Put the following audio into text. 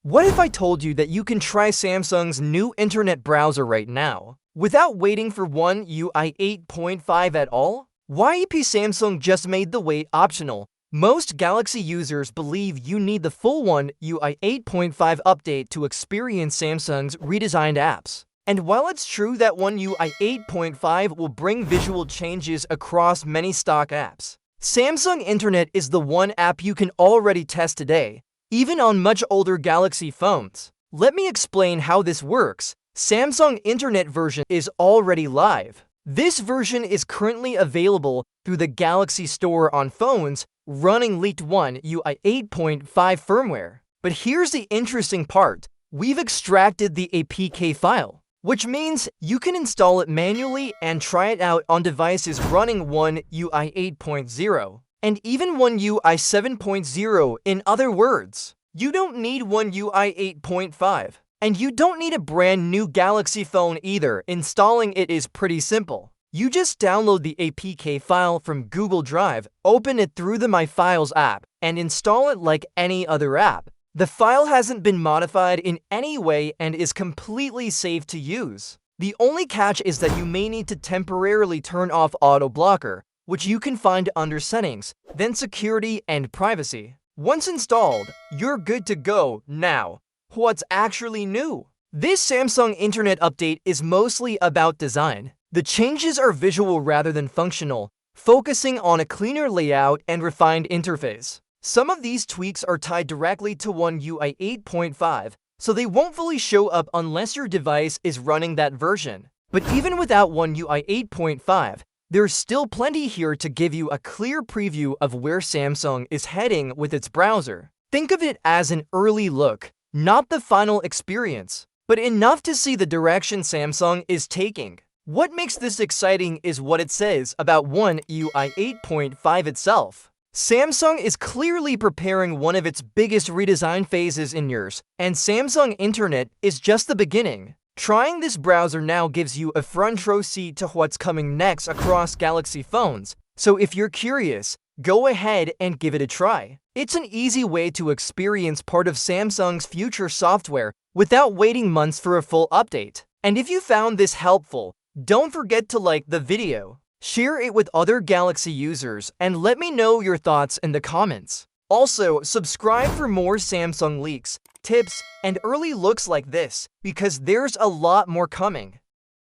What if I told you that you can try Samsung's new internet browser right now, without waiting for One UI 8.5 at all? YEP Samsung just made the wait optional. Most Galaxy users believe you need the full One UI 8.5 update to experience Samsung's redesigned apps. And while it's true that One UI 8.5 will bring visual changes across many stock apps, Samsung Internet is the one app you can already test today, even on much older Galaxy phones. Let me explain how this works. Samsung Internet version is already live. This version is currently available through the Galaxy Store on phones running leaked One UI 8.5 firmware. But here's the interesting part. We've extracted the APK file, which means you can install it manually and try it out on devices running One UI 8.0. And even One UI 7.0. In other words, you don't need One UI 8.5. And you don't need a brand new Galaxy phone either. Installing it is pretty simple. You just download the APK file from Google Drive, open it through the My Files app, and install it like any other app. The file hasn't been modified in any way and is completely safe to use. The only catch is that you may need to temporarily turn off Auto Blocker, which you can find under Settings, then Security and Privacy. Once installed, you're good to go. Now, what's actually new? This Samsung Internet update is mostly about design. The changes are visual rather than functional, focusing on a cleaner layout and refined interface. Some of these tweaks are tied directly to One UI 8.5, so they won't fully show up unless your device is running that version. But even without One UI 8.5, there's still plenty here to give you a clear preview of where Samsung is heading with its browser. Think of it as an early look, not the final experience, but enough to see the direction Samsung is taking. What makes this exciting is what it says about One UI 8.5 itself. Samsung is clearly preparing one of its biggest redesign phases in years, and Samsung Internet is just the beginning. Trying this browser now gives you a front row seat to what's coming next across Galaxy phones, so if you're curious, go ahead and give it a try. It's an easy way to experience part of Samsung's future software without waiting months for a full update. And if you found this helpful, don't forget to like the video, share it with other Galaxy users, and let me know your thoughts in the comments. Also, subscribe for more Samsung leaks, tips, and early looks like this, because there's a lot more coming.